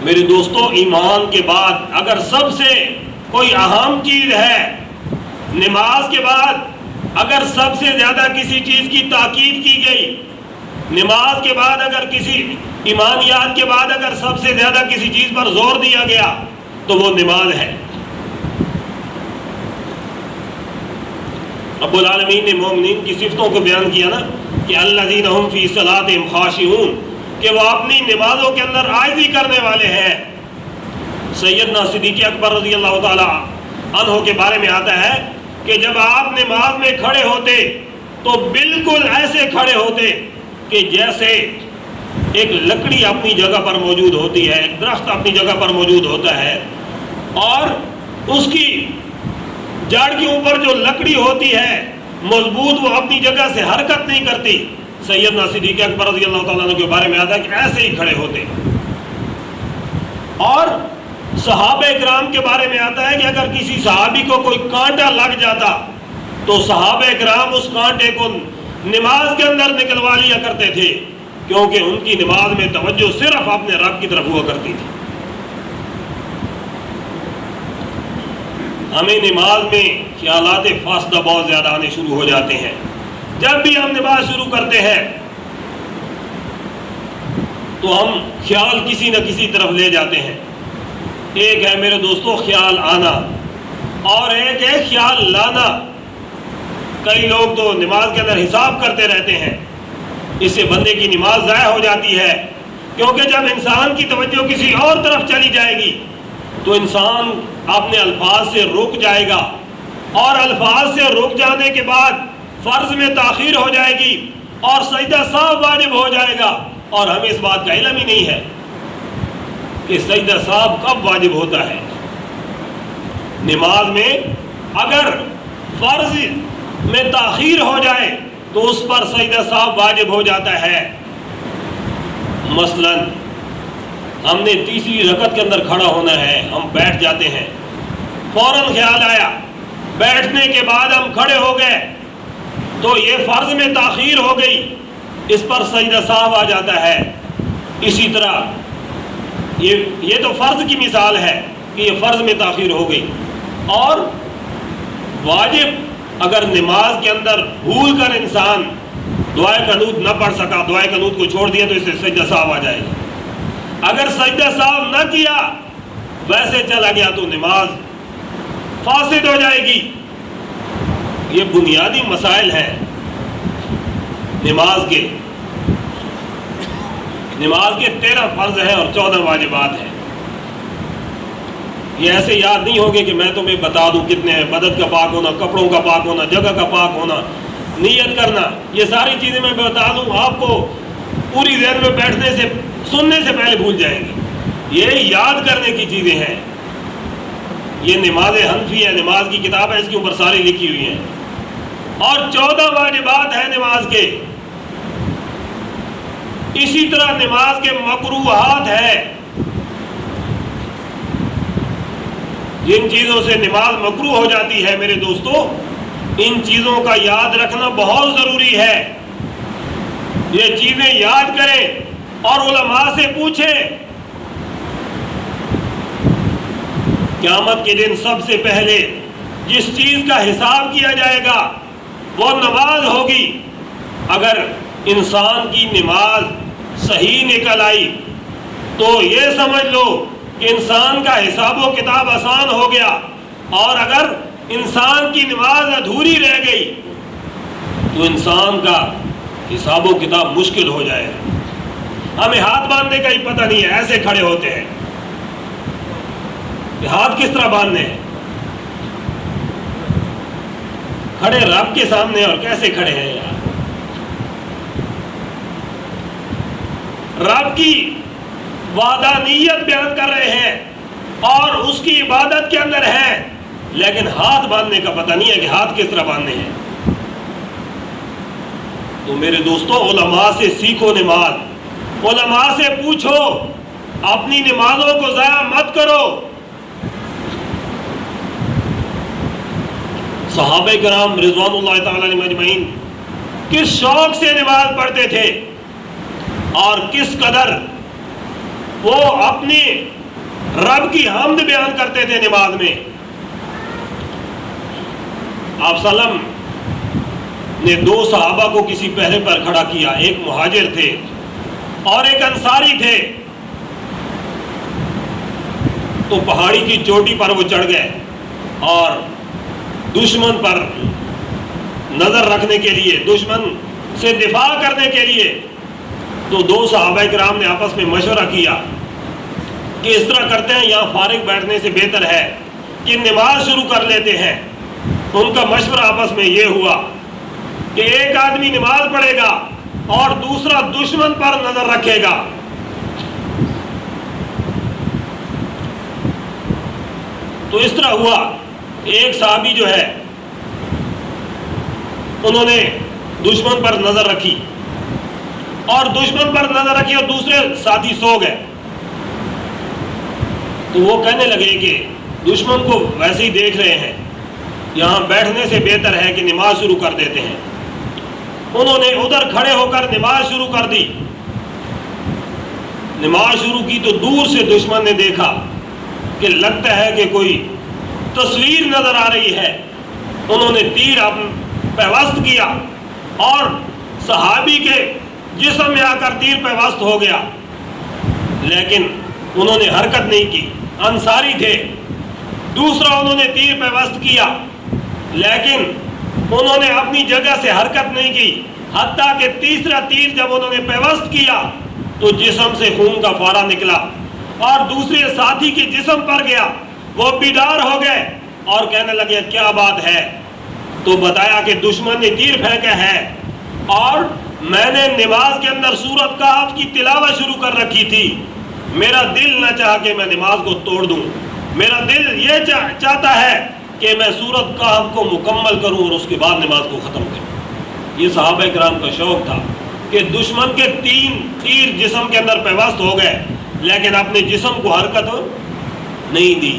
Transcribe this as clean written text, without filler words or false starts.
میرے دوستوں، ایمان کے بعد اگر سب سے کوئی اہم چیز ہے، نماز کے بعد اگر سب سے زیادہ کسی چیز کی تاکید کی گئی، نماز کے بعد اگر کسی ایمانیات کے بعد اگر سب سے زیادہ کسی چیز پر زور دیا گیا تو وہ نماز ہے۔ رب العالمین نے مومنین کی صفتوں کو بیان کیا نا کہ الذین هم فی صلاتہم خاشعون، کہ وہ اپنی نمازوں کے اندر عاجزی کرنے والے ہیں۔ سیدنا صدیق اکبر رضی اللہ تعالی عنہ کے بارے میں آتا ہے کہ جب آپ نماز میں کھڑے ہوتے تو بالکل ایسے کھڑے ہوتے کہ جیسے ایک لکڑی اپنی جگہ پر موجود ہوتی ہے، ایک درخت اپنی جگہ پر موجود ہوتا ہے اور اس کی جڑ کے اوپر جو لکڑی ہوتی ہے مضبوط، وہ اپنی جگہ سے حرکت نہیں کرتی۔ سیدنا صدیق اکبر رضی اللہ تعالیٰ عنہ کے بارے میں آتا ہے کہ ایسے ہی کھڑے ہوتے۔ اور صحابہ کرام کے بارے میں آتا ہے کہ اگر کسی صحابی کو کوئی کانٹا لگ جاتا تو صحابہ کرام اس کانٹے کو نماز کے اندر نکلوا لیا کرتے تھے، کیونکہ ان کی نماز میں توجہ صرف اپنے رب کی طرف ہوا کرتی تھی۔ ہمیں نماز میں خیالات فاسدہ بہت زیادہ آنے شروع ہو جاتے ہیں۔ جب بھی ہم نماز شروع کرتے ہیں تو ہم خیال کسی نہ کسی طرف لے جاتے ہیں۔ ایک ہے میرے دوستو خیال آنا اور ایک ہے خیال لانا۔ کئی لوگ تو نماز کے اندر حساب کرتے رہتے ہیں، اس سے بندے کی نماز ضائع ہو جاتی ہے، کیونکہ جب انسان کی توجہ کسی اور طرف چلی جائے گی تو انسان اپنے الفاظ سے رک جائے گا، اور الفاظ سے رک جانے کے بعد فرض میں تاخیر ہو جائے گی اور سجدہ صاحب واجب ہو جائے گا، اور ہمیں اس بات کا علم ہی نہیں ہے کہ سجدہ صاحب کب واجب ہوتا ہے۔ نماز میں اگر فرض میں تاخیر ہو جائے تو اس پر سجدہ صاحب واجب ہو جاتا ہے۔ مثلا ہم نے تیسری رکعت کے اندر کھڑا ہونا ہے، ہم بیٹھ جاتے ہیں، فوراً خیال آیا، بیٹھنے کے بعد ہم کھڑے ہو گئے تو یہ فرض میں تاخیر ہو گئی، اس پر سجدہ صاحب آ جاتا ہے۔ اسی طرح یہ تو فرض کی مثال ہے کہ یہ فرض میں تاخیر ہو گئی، اور واجب اگر نماز کے اندر بھول کر انسان دعائے قنوت نہ پڑھ سکا، دعائے قنوت کو چھوڑ دیا تو اس سے سجدہ صاحب آ جائے گا۔ اگر سجدہ صاحب نہ کیا، ویسے چلا گیا تو نماز فاسد ہو جائے گی۔ یہ بنیادی مسائل ہیں نماز کے 13 فرض ہیں اور 14 واجبات ہیں۔ یہ ایسے یاد نہیں ہوگے کہ میں تمہیں بتا دوں کتنے ہیں۔ بدن کا پاک ہونا، کپڑوں کا پاک ہونا، جگہ کا پاک ہونا، نیت کرنا، یہ ساری چیزیں میں بتا دوں، آپ کو پوری ذہن میں بیٹھنے سے، سننے سے پہلے بھول جائیں گے۔ یہ یاد کرنے کی چیزیں ہیں۔ یہ نماز حنفی ہے، نماز کی کتاب ہے، اس کے اوپر ساری لکھی ہوئی ہیں، اور 14 واجبات ہیں نماز کے۔ اسی طرح نماز کے مکروہات ہیں، جن چیزوں سے نماز مکروہ ہو جاتی ہے میرے دوستو، ان چیزوں کا یاد رکھنا بہت ضروری ہے۔ یہ چیزیں یاد کریں اور علماء سے پوچھیں۔ قیامت کے دن سب سے پہلے جس چیز کا حساب کیا جائے گا وہ نماز ہوگی۔ اگر انسان کی نماز صحیح نکل آئی تو یہ سمجھ لو کہ انسان کا حساب و کتاب آسان ہو گیا، اور اگر انسان کی نماز ادھوری رہ گئی تو انسان کا حساب و کتاب مشکل ہو جائے گا۔ ہمیں ہاتھ باندھنے کا ہی پتہ نہیں ہے، ایسے کھڑے ہوتے ہیں۔ ہاتھ کس طرح باندھنے ہیں؟ کھڑے رب کے سامنے، اور کیسے کھڑے ہیں یار؟ رب کی وحدانیت بیان کر رہے ہیں اور اس کی عبادت کے اندر ہیں، لیکن ہاتھ باندھنے کا پتہ نہیں ہے کہ ہاتھ کس طرح باندھنے ہیں۔ تو میرے دوستو، علماء سے سیکھو نماز، علماء سے پوچھو، اپنی نمازوں کو ضائع مت کرو۔ صحابہ کرام رضوان اللہ تعالی علیہم اجمعین کس شوق سے نماز پڑھتے تھے اور کس قدر وہ اپنی رب کی حمد بیان کرتے تھے نماز میں۔ آپ سلم نے دو صحابہ کو کسی پہرے پر کھڑا کیا، ایک مہاجر تھے اور ایک انصاری تھے۔ تو پہاڑی کی چوٹی پر وہ چڑھ گئے اور دشمن پر نظر رکھنے کے لیے، دشمن سے دفاع کرنے کے لیے، تو دو صحابہ کرام نے آپس میں مشورہ کیا کہ اس طرح کرتے ہیں، یہاں فارغ بیٹھنے سے بہتر ہے کہ نماز شروع کر لیتے ہیں۔ ان کا مشورہ آپس میں یہ ہوا کہ ایک آدمی نماز پڑھے گا اور دوسرا دشمن پر نظر رکھے گا۔ تو اس طرح ہوا، ایک صحابی جو ہے انہوں نے دشمن پر نظر رکھی اور دوسرے ساتھی سو گئے۔ تو وہ کہنے لگے کہ دشمن کو ویسے ہی دیکھ رہے ہیں، یہاں بیٹھنے سے بہتر ہے کہ نماز شروع کر دیتے ہیں۔ انہوں نے ادھر کھڑے ہو کر نماز شروع کر دی۔ نماز شروع کی تو دور سے دشمن نے دیکھا کہ لگتا ہے کہ کوئی تصویر نظر آ رہی ہے۔ انہوں نے تیر پیوست کیا اور صحابی کے جسم میں آ کر تیر پیوست ہو گیا، لیکن انہوں نے حرکت نہیں کی، انصاری تھے۔ دوسرا انہوں نے تیر پیوست کیا، لیکن انہوں نے اپنی جگہ سے حرکت نہیں کی، حتیٰ کہ تیسرا تیر جب انہوں نے پیوست کیا تو جسم سے خون کا فوارہ نکلا اور دوسرے ساتھی کے جسم پر گیا۔ وہ بیدار ہو گئے اور کہنے لگے کیا بات ہے؟ تو بتایا کہ دشمن نے تیر پھینکا ہے اور میں نے نماز کے اندر سورۃ کہف کی تلاوت شروع کر رکھی تھی۔ میرا دل نہ چاہا کہ میں نماز کو توڑ دوں، میرا دل یہ چاہتا ہے کہ میں سورۃ کہف کو مکمل کروں اور اس کے بعد نماز کو ختم کروں۔ یہ صحابہ کرام کا شوق تھا کہ دشمن کے 3 تیر جسم کے اندر پیوست ہو گئے، لیکن اپنے جسم کو حرکت نہیں دی۔